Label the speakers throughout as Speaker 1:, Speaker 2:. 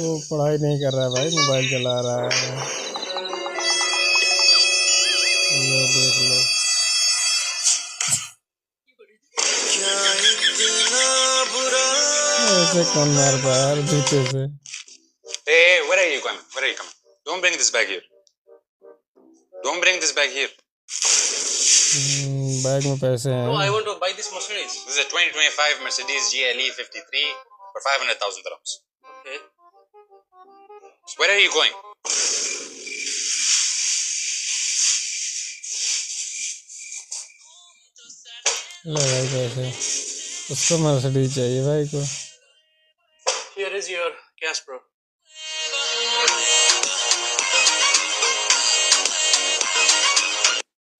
Speaker 1: वो पढ़ाई नहीं कर रहा है भाई, मोबाइल चला रहा है। लो देख लो। ऐसे कौन मारता है यार जूते से?
Speaker 2: Hey, where are you coming? Where are you coming? Don't bring this bag here. Don't bring this bag here.
Speaker 1: Bag में पैसे हैं।
Speaker 3: No, I want to buy this Mercedes.
Speaker 2: This is a 2025 Mercedes GLE 53 for 500,000 dirhams.
Speaker 3: Okay.
Speaker 2: So where are you going?
Speaker 1: ले भाई पैसे, उसको Mercedes चाहिए भाई को।
Speaker 3: Here is your cash, bro.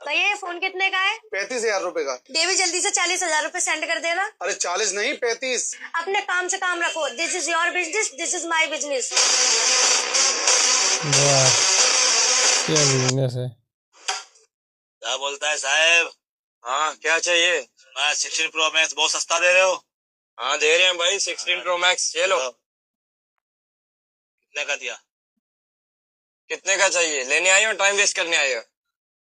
Speaker 4: भैया ये फोन कितने का है?
Speaker 5: 35,000 रुपए का।
Speaker 4: देवी जल्दी से 40,000 रुपए सेंड कर देना।
Speaker 5: अरे 40 नहीं 35।
Speaker 4: अपने काम से काम रखो। This is your business, this is my business.
Speaker 1: वाह क्या बिजनेस है।
Speaker 6: क्या बोलता है साहब?
Speaker 3: हाँ क्या चाहिए?
Speaker 6: मैं 16 प्रो मैक्स बहुत सस्ता दे रहे हो।
Speaker 3: हाँ दे रहे हैं भाई 16 प्रो मैक्स। ये लो।
Speaker 6: कितने का दिया?
Speaker 3: कितने का चाहिए? लेने आए हो टाइम वेस्ट करने आए हो?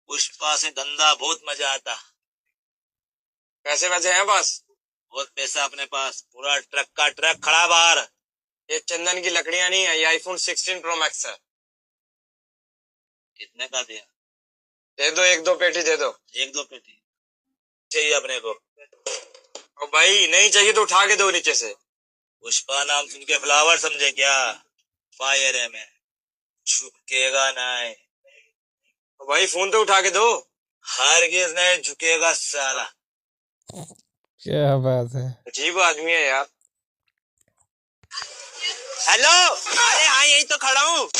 Speaker 6: पुष्पा से धंधा बहुत मजा आता।
Speaker 3: पैसे वैसे हैं पास?
Speaker 6: बहुत पैसा अपने पास, पूरा ट्रक का ट्रक खड़ा बाहर।
Speaker 3: ये चंदन की लकड़ियां नहीं है, ये आईफोन 16 प्रो मैक्स है।
Speaker 6: कितने का दिया?
Speaker 3: दे दो, एक दो पेटी दे दो।
Speaker 6: एक दो पेटी चाहिए अपने को।
Speaker 3: और भाई नहीं चाहिए तो उठा के दो नीचे से।
Speaker 6: पुष्पा नाम सुन के फ्लावर समझे क्या? फायर है मैं, झुकेगा नहीं।
Speaker 3: और भाई फोन तो उठा के दो।
Speaker 6: हरगिज नहीं झुकेगा साला।
Speaker 1: क्या बात है,
Speaker 3: अजीब आदमी है यार।
Speaker 6: हेलो, अरे हाँ यही तो खड़ा हूँ।
Speaker 4: पागल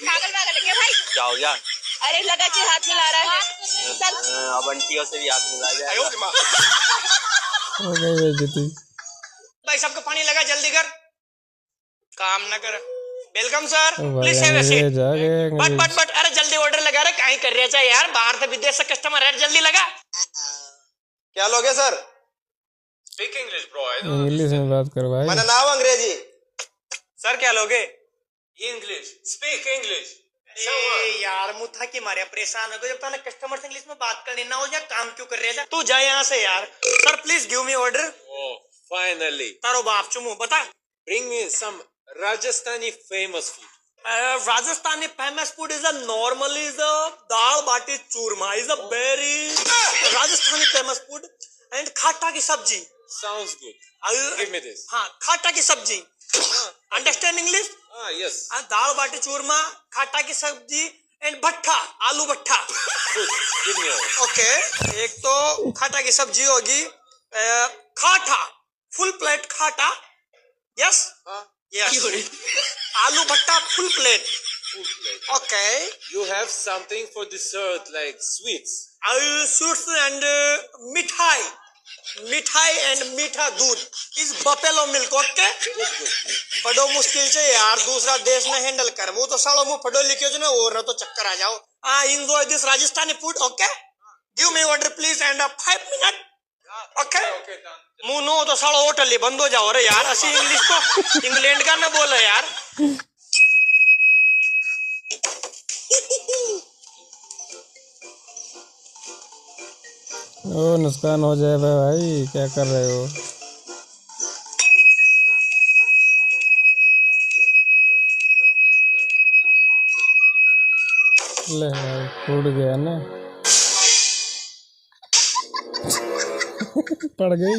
Speaker 4: पागल है क्या भाई?
Speaker 6: क्या हो गया?
Speaker 4: अरे लगा जी हाथ मिला रहा है।
Speaker 6: अब अंटियों से भी हाथ मिला जाए।
Speaker 1: हो गई बेइज्जती।
Speaker 3: भाई सबको पानी लगा, जल्दी कर, काम ना कर। वेलकम सर,
Speaker 1: ओ भाई
Speaker 3: प्लीज हैव अ सीट।
Speaker 1: अंग्रेज
Speaker 3: बट अरे जल्दी ऑर्डर लगा रहे, कहीं कर रहे चाहिए यार, बाहर से विदेश से कस्टमर है, जल्दी लगा। क्या लोगे sir? Speak English bro.
Speaker 1: English में बात कर भाई।
Speaker 3: मैंने नाम अंग्रेजी। सर क्या लोगे? English, speak English. यार मुथा की मारे परेशान हो गए, जब तक कस्टमर से इंग्लिश में बात करनी ना हो जाए काम क्यों कर रहे हैं? तू जाए यहाँ से यार। Sir please give me order.
Speaker 7: Oh, finally.
Speaker 3: तारो बाप चुमू बता।
Speaker 7: Bring me some Rajasthani famous food.
Speaker 3: Rajasthani famous food is a normally is a dal bati churma is a very Rajasthani famous food and खाटा की सब्जी।
Speaker 7: Sounds good. Give me this.
Speaker 3: हाँ खाटा की सब्जी। Understand English?
Speaker 7: Yes.
Speaker 3: दाल बाटी चूरमा, खाटा की सब्जी एंड भट्ठा, आलू भट्ठा।
Speaker 7: Good. Give me all.
Speaker 3: Okay, एक तो खाटा की सब्जी होगी, खाटा फुल प्लेट खाटा। Yes yes. आलू भट्टा full plate.
Speaker 7: Full plate.
Speaker 3: Okay.
Speaker 7: You have something for dessert like sweets.
Speaker 3: Sweets and मिठाई, मिठाई एंड मीठा दूध इस बफेलो मिल्क। ओके बड़ो मुश्किल से यार दूसरा देश में हैंडल कर, वो तो सालों मुंह फटो लिखे जो ना, और ना तो चक्कर आ जाओ। Enjoy this Rajasthani food. Okay give me order please and 5 minute. Okay मुंह नो तो सालो होटल ही बंद हो जाओ रे यार। असी इंग्लिश को इंग्लैंड का ना बोले यार।
Speaker 1: ओ नुकसान हो जाए भाई, क्या कर रहे हो? ले भाई टूट गया ना। पड़ गई।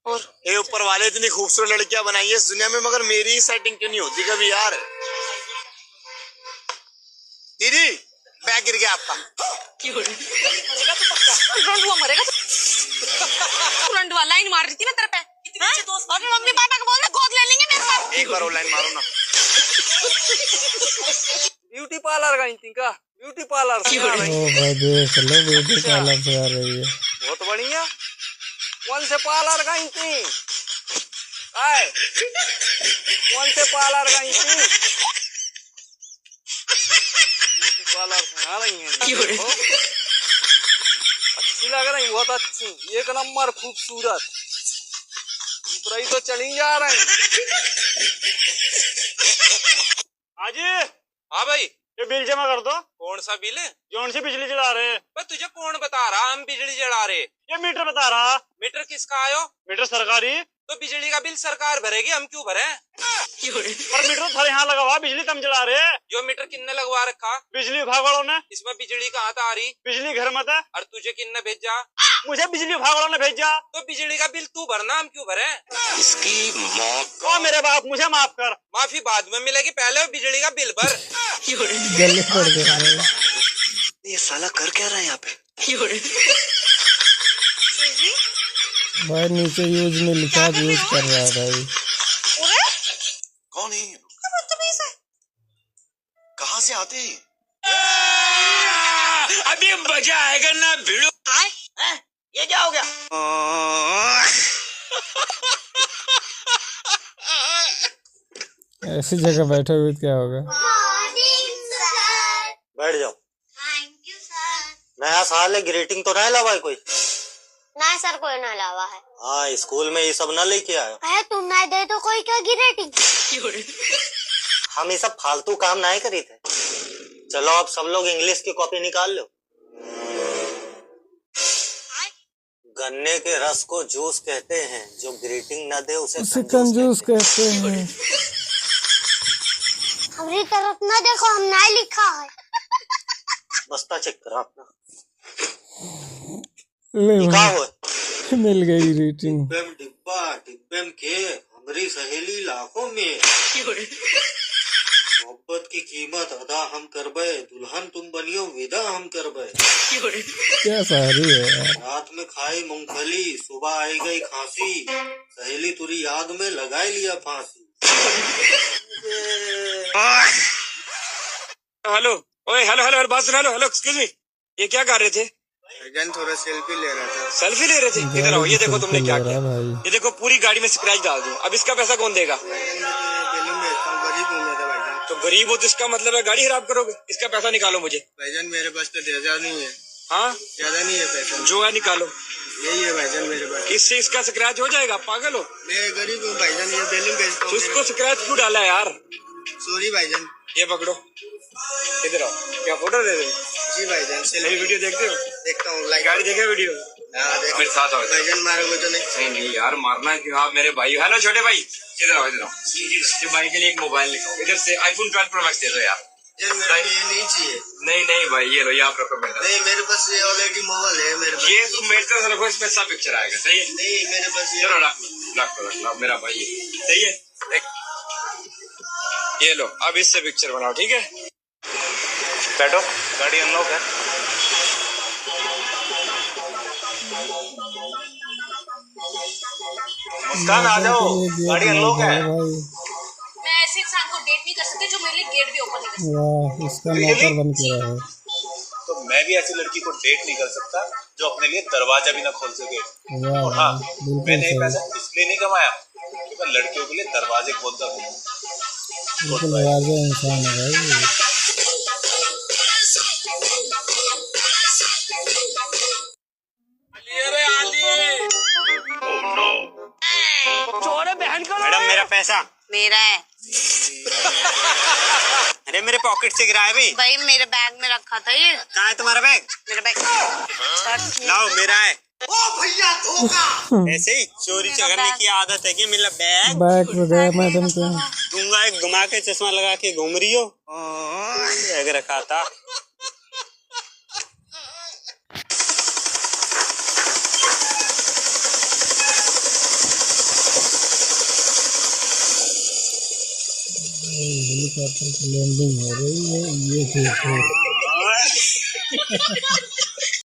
Speaker 6: और ये ऊपर वाले इतनी खूबसूरत लड़कियां बनाई है इस दुनिया में, मगर मेरी ही सेटिंग क्यों नहीं होती कभी यार? दीदी बैग गिर गया आपका।
Speaker 4: मरेगा तुरंत लाइन मार रही थी मैं तेरे पे। और मम्मी पापा को बोल दे गोद ले लेंगे मेरे पास।
Speaker 6: एक बार ऑनलाइन मारो ना।
Speaker 3: ब्यूटी पार्लर का इनका ब्यूटी पार्लर से
Speaker 1: ओ भाई देख लो ब्यूटी पार्लर से आ रही है।
Speaker 3: बहुत बढ़िया। कौन से पार्लर का इंती? आए कौन से पार्लर का इंती? ब्यूटी पार्लर से आ रही हैं। अच्छी लग रही, बहुत अच्छी, एक नंबर खूबसूरत।
Speaker 5: उतराई तो चली जा रहे हैं।
Speaker 8: हाजी,
Speaker 2: हाँ भाई,
Speaker 8: ये बिल जमा कर दो।
Speaker 2: कौन सा बिल है?
Speaker 8: जोन से बिजली चला रहे हैं।
Speaker 2: पर तुझे कौन बता रहा हम बिजली जला रहे?
Speaker 8: ये मीटर बता रहा।
Speaker 2: मीटर किसका आयो?
Speaker 8: मीटर सरकारी।
Speaker 2: तो बिजली का बिल सरकार भरेगी, हम क्यों भरे?
Speaker 8: पर मीटर थारे यहाँ लगा हुआ, बिजली तम चला रहे हैं।
Speaker 2: जो मीटर किन्ने लगवा रखा?
Speaker 8: बिजली विभाग वालों ने।
Speaker 2: इसमें बिजली कहाँ आ रही?
Speaker 8: बिजली घर मत है।
Speaker 2: और तुझे किन्ने भेजा?
Speaker 8: मुझे बिजली विभाग वालों ने भेजा।
Speaker 2: तो बिजली का बिल तू भरना, हम क्यों भरे?
Speaker 6: इसकी मौत।
Speaker 8: ओ मेरे बाप, मुझे माफ कर।
Speaker 2: माफी बाद में मिलेगी, पहले बिजली का बिल भर।
Speaker 1: गले पड़ गए।
Speaker 6: ये साला कर क्या रहा है यहाँ पे?
Speaker 1: भाई नीचे यूज में लिखा यूज कर रहा है भाई।
Speaker 6: कौन है ये? कहाँ से आते हैं?
Speaker 2: अभी मजा आएगा ना भिड़ो।
Speaker 3: ये क्या हो गया?
Speaker 1: ऐसी जगह बैठे हुए तो क्या होगा?
Speaker 8: बैठ जाओ।
Speaker 9: Thank you sir.
Speaker 8: नया साल है, ग्रीटिंग तो नहीं लावा है कोई?
Speaker 9: नहीं सर, कोई ना लावा है।
Speaker 8: हाँ, स्कूल में ये सब ना लेके आयो।
Speaker 9: है तुम नहीं दे तो कोई क्या गिरेटिंग?
Speaker 8: हम ये सब फालतू काम नहीं करी थे। चलो अब सब लोग इंग्लिश की कॉपी निकाल लो। गन्ने के रस को जूस कहते हैं, जो ग्रीटिंग न दे उसे
Speaker 1: कंजूस कहते हैं।
Speaker 9: हमारी तरफ ना देखो, हम नहीं लिखा है।
Speaker 8: बस्ता चेक करो अपना।
Speaker 1: ले
Speaker 8: लिखा
Speaker 1: भाई,
Speaker 8: हो
Speaker 1: मिल गई रेटिंग।
Speaker 8: डिब्बा डिब्बे के हमारी सहेली लाखों में। मोहब्बत की कीमत अदा हम करबे, दुल्हन तुम बनियो विदा हम करबे।
Speaker 1: क्या सारी है यार।
Speaker 8: रात में खाई मूंगफली, सुबह आई गई खांसी, सहेली तुरी याद में लगाई लिया फांसी।
Speaker 2: हेलो, ओए हेलो हेलो, बात सुन। हेलो हेलो, एक्सक्यूज मी, ये क्या कर रहे थे?
Speaker 5: भाईजान थोड़ा सेल्फी ले रहा था।
Speaker 2: सेल्फी ले रहे थे? इधर आओ, ये देखो तुमने क्या किया।
Speaker 1: भाई
Speaker 2: ये देखो पूरी गाड़ी में स्क्रैच डाल दूं, अब इसका पैसा कौन देगा?
Speaker 5: दिल्ली में गरीब हूँ मैं भाईजान।
Speaker 2: तो गरीब हो तो इसका मतलब है गाड़ी खराब करोगे। इसका पैसा निकालो मुझे।
Speaker 5: भाईजान मेरे पास तो ज्यादा नहीं है।
Speaker 2: हाँ,
Speaker 5: ज्यादा नहीं है पैसा।
Speaker 2: जो है निकालो।
Speaker 5: यही है भाईजान मेरे पास।
Speaker 2: इससे इसका स्क्रैच हो जाएगा, पागल हो?
Speaker 5: मैं गरीब हूँ भाईजान, ये दिल्ली में बेचता
Speaker 2: तो
Speaker 5: हूँ।
Speaker 2: उसको स्क्रैच क्यों डाला है यार?
Speaker 5: सॉरी भाईजान।
Speaker 2: ये पकड़ो, इधर आओ। क्या फोटो दे रहे हो?
Speaker 5: जी भाईजान,
Speaker 2: मेरी
Speaker 5: सेल्फी
Speaker 2: वीडियो देखते हो?
Speaker 5: देखता हूँ। लाइक
Speaker 2: गाड़ी देखे वीडियो?
Speaker 5: हाँ, देख।
Speaker 2: मेरे साथ आओ।
Speaker 5: भाईजान मारोगे तो नहीं?
Speaker 2: नहीं यार, मारना क्यों? आप मेरे भाई। हेलो छोटे भाई, इधर आओ इधर आओ। ये भाई के लिए एक मोबाइल निकालो, इधर से iPhone 12 Pro Max दे दो यार।
Speaker 5: यार मेरे को ये नहीं चाहिए।
Speaker 2: नहीं भाई, ये लो, ये आप रखो मेरे।
Speaker 5: नहीं, मेरे पास ये ऑलरेडी मोबाइल है मेरे पास।
Speaker 2: ये तुम मेरे तरफ रखो, इसमें सब पिक्चर आएगा, सही है?
Speaker 5: नहीं, मेरे पास ये।
Speaker 2: चलो रख लो, मेरा भाई है, सही है? ये लो, अब इससे पिक्चर बनाओ, ठीक है? बैठो, गाड़ी अनलॉक है। मुस्कान आ जाओ, गाड़ी अनलॉक है।
Speaker 4: मैं ऐसे इंसान को डेट नहीं कर सकती जो मेरे लिए गेट भी ओपन नहीं कर सकती।
Speaker 1: वाह, इसका नौकर बन के रहा है।
Speaker 10: तो मैं भी ऐसी लड़की को डेट नहीं कर सकता जो अपने लिए दरवाजा भी ना खोल सके।
Speaker 1: वाह,
Speaker 10: हाँ,
Speaker 1: बिल्कुल
Speaker 10: मैंने ये
Speaker 1: सही।
Speaker 10: पैसा इसलिए नहीं कमाया कि मैं लड़कियों के लिए दरवाजे खोलता हूँ।
Speaker 1: बिल्कुल वाज़ेह इंसान है भाई।
Speaker 8: मैडम मेरा पैसा
Speaker 4: मेरा है।
Speaker 8: अरे मेरे पॉकेट से गिरा है
Speaker 4: भाई मेरे बैग में रखा था ये।
Speaker 8: कहाँ है तुम्हारा बैग?
Speaker 4: मेरा बैग
Speaker 8: लाओ, मेरा है।
Speaker 3: ओ भैया धोखा।
Speaker 8: ऐसे ही चोरी करने की आदत है कि मेरा बैग
Speaker 1: बैग में गया मैडम के।
Speaker 8: दूंगा, एक घुमा के चश्मा लगा के घूम रही हो। बैग रखा था।
Speaker 1: हेलीकॉप्टर की लैंडिंग हो रही है, ये ठीक है।